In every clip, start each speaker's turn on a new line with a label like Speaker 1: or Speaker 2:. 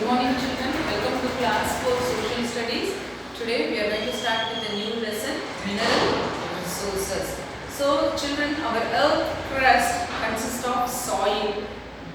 Speaker 1: morning children, welcome to class for social studies. Today we are going to start with a new lesson, mineral resources. So children, our earth crust consists of soil.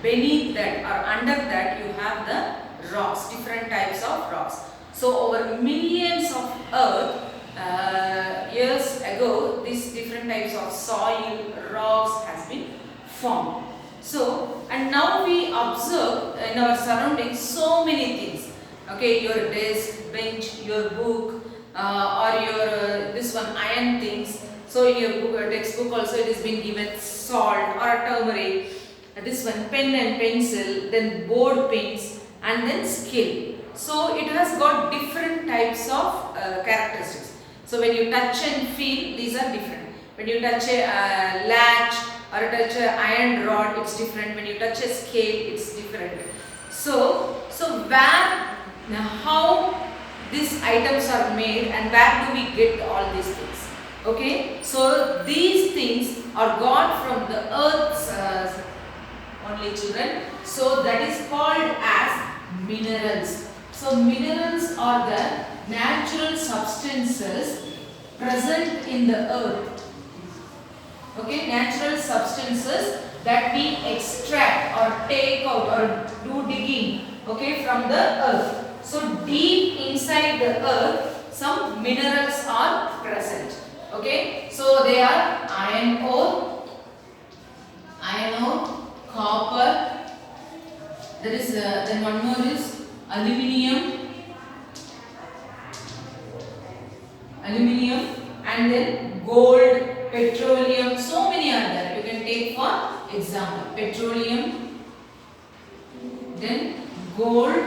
Speaker 1: Beneath that or under that you have the rocks, different types of rocks. So over millions of earth years ago, these different types of soil, rocks has been formed. So, and now we observe in our surroundings so many things. Okay, your desk, bench, your book, or your this one iron things. So in your book, textbook also it is been given salt or turmeric. This one pen and pencil, then board pens, and then scale. So it has got different types of characteristics. So when you touch and feel, these are different. When you touch a latch or touch a iron rod, it's different. When you touch a scale, it's different. So where, how these items are made and where do we get all these things? Okay, so these things are got from the earth's only children. So that is called as minerals. So minerals are the natural substances present in the earth. Okay, natural substances that we extract or take out or do digging, okay, from the earth. So deep inside the earth, some minerals are present. Okay, so they are iron ore, copper. There is then one more is aluminium, and then gold, petroleum. So many are there. You can take for example petroleum, then gold,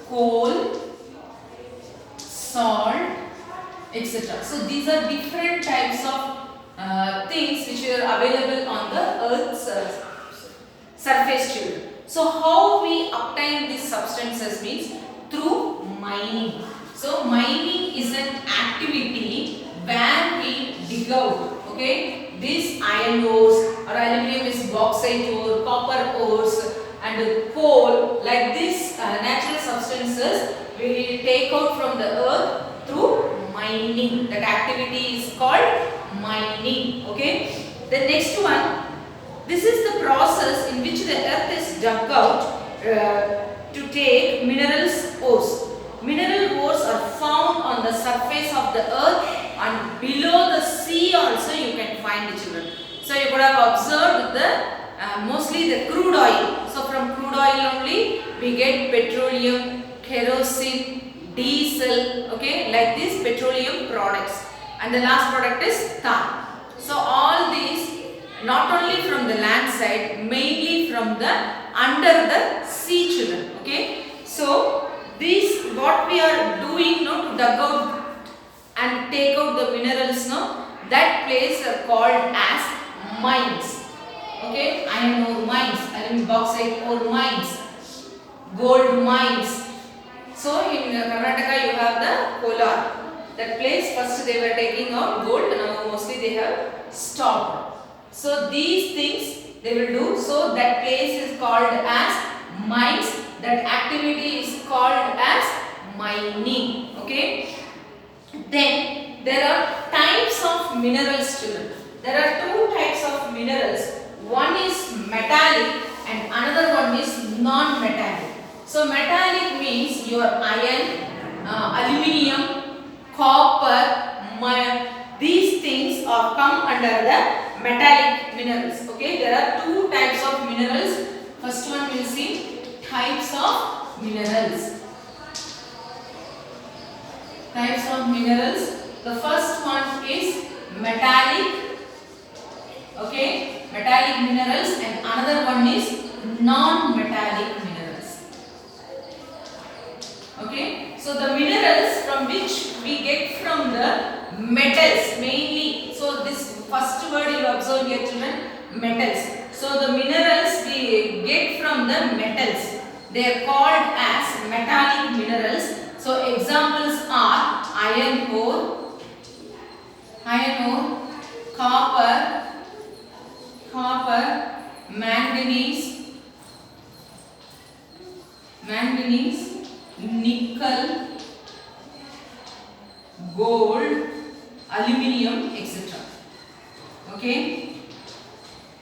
Speaker 1: coal, salt, etc. So these are different types of things which are available on the earth's surface, children. So how we obtain these substances means through mining. So mining is an activity where we dig out, okay, these iron ores or aluminum is bauxite ore, copper ores and coal, like these natural substances we take out from the earth through mining. That activity is called mining. Okay. The next one, this is the process in which the earth is dug out to take minerals ores. Mineral ores are found on the surface of the earth and below the sea also you can find the children. So you could have observed the mostly the crude oil. So from crude oil only we get petroleum, kerosene, diesel, okay, like these petroleum products. And the last product is tar. So all these not only from the land side, mainly from the under the sea, children. Okay. So this what we are doing now to dug out and take out the minerals now, that place are called as mines. Okay, iron ore mines, iron bauxite ore mines, gold mines. So in Karnataka you have the Kolar. That place first they were taking out gold, now mostly they have stopped. So these things they will do. So that place is called as mines. That activity is called as mining. Okay. Then there are types of minerals, children. There are two types of minerals. One is metallic and another one is non-metallic. So metallic means your iron, aluminium, copper, these things are come under the metallic minerals. Okay, there are two types of minerals. First one we will see types of minerals. Types of minerals. The first one is metallic. Okay, metallic minerals, and another one is non-metallic minerals. Okay, so the minerals from which we get from the metals mainly. So this first word you observe here, children, metals. So the minerals we get from the metals. They are called as metallic minerals. So examples are iron ore, copper, manganese, manganese, nickel, gold, aluminium, etc. Okay.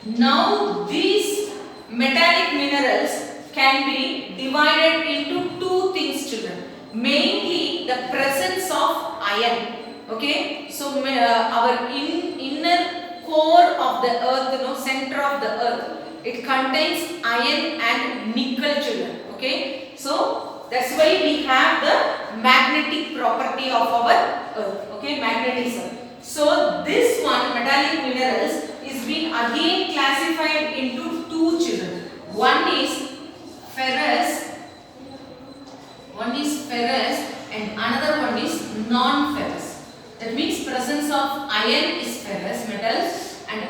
Speaker 1: Now these metallic minerals can be divided into two things, children. Mainly the presence of iron. Okay. So our inner core of the earth, center of the earth, it contains iron and nickel, children. Okay. So that's why we have the magnetic property of our earth. Okay, magnetism. So this one, metallic minerals, is being again classified into two, children. One is ferrous and another one is non-ferrous. That means presence of iron is ferrous metals and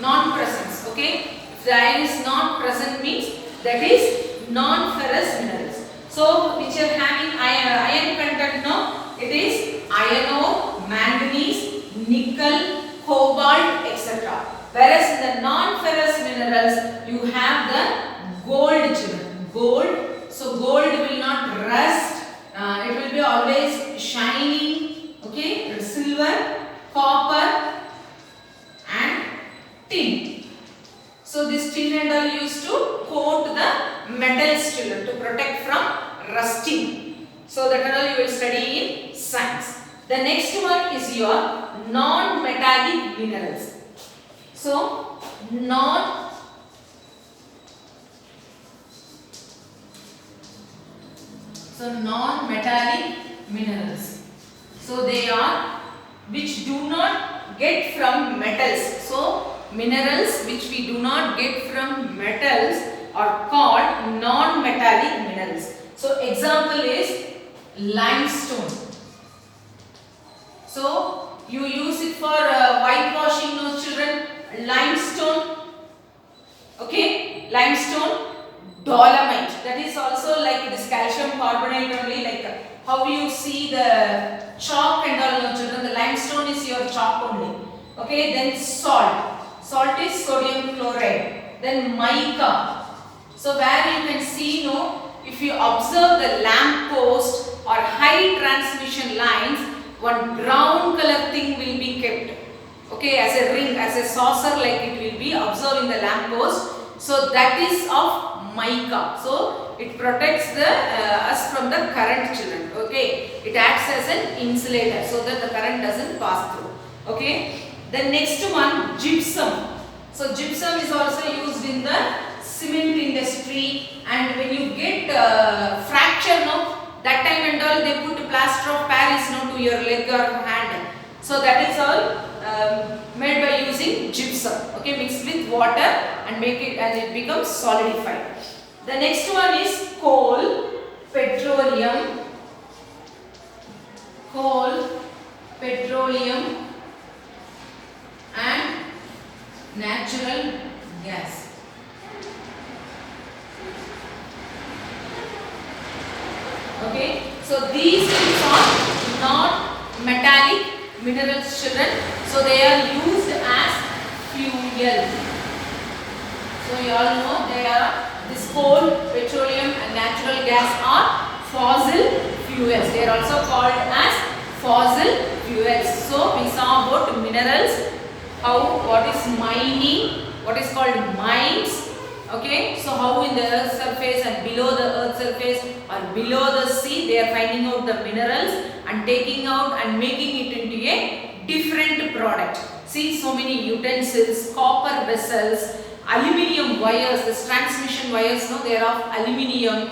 Speaker 1: non-presence. Okay, if the iron is not present means that is non-ferrous minerals. So which are having iron content now, it is iron ore, manganese, nickel, cobalt, etc. Whereas in the non-ferrous minerals, you have the gold, children. Gold. So gold will not rust. It will be always shining. Okay. Silver, copper, and tin. So this tin and all used to coat the metals, children, to protect from rusting. So that and all you will study in science. The next one is your non-metallic minerals. So non-metallic minerals. So they are which do not get from metals. So minerals which we do not get from metals are called non-metallic minerals. So example is limestone. So you use it for whitewashing, no children. Limestone. Okay, limestone. Dolomite, that is also like this calcium carbonate only, like how you see the chalk and all, no children. The limestone is your chalk only. Okay, then salt. Salt is sodium chloride. Then mica. So where you can see, if you observe the lamp post or high transmission lines, one brown color thing will be kept. Okay, as a ring, as a saucer, like it will be observed in the lamp post. So that is of mica. So it protects us from the current, children. Okay, it acts as an insulator so that the current doesn't pass through. Okay, the next one, gypsum. So gypsum is also used in the cement industry, and when you get fracture, that time and all they put plaster of Paris to your leg or hand. So that is all made by using gypsum. Okay, mixed with water and make it and it becomes solidified. The next one is coal, petroleum, and natural gas. Okay, so these things are not metallic minerals, children. So they are used as fuel. So you all know they are this coal, petroleum, and natural gas are fossil fuels. They are also called as fossil fuels. So we saw about minerals, what is mining, what is called mines. Okay, so how in the earth surface and below the earth surface or below the sea they are finding out the minerals and taking out and making it into a different product. See, so many utensils, copper vessels, aluminium wires, this transmission wires, they are of aluminium,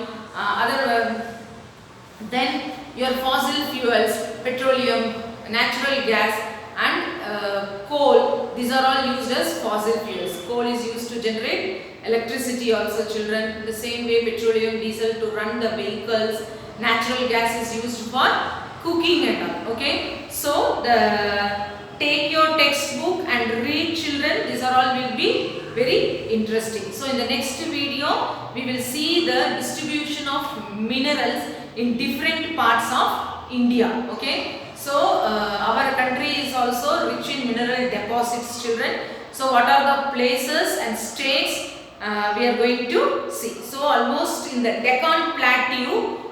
Speaker 1: then your fossil fuels, petroleum, natural gas, and coal. These are all used as fossil fuels. Coal is used to generate electricity also, children. The same way petroleum, diesel to run the vehicles. Natural gas is used for cooking and all. Okay. So take your textbook and read, children. These are all will be very interesting. So in the next video we will see the distribution of minerals in different parts of India. Okay. So our country is also rich in mineral deposits, children. So what are the places and states we are going to see. So almost in the Deccan Plateau,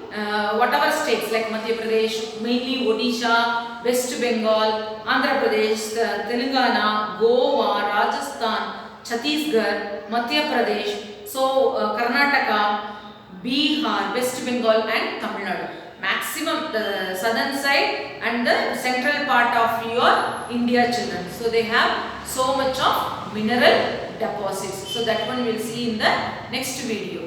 Speaker 1: whatever states like Madhya Pradesh, mainly Odisha, West Bengal, Andhra Pradesh, Telangana, Goa, Rajasthan, Chhattisgarh, Madhya Pradesh, so Karnataka, Bihar, West Bengal and Tamil Nadu. Maximum the southern side and the central part of your India children. So they have so much of mineral deposits. So that one we will see in the next video.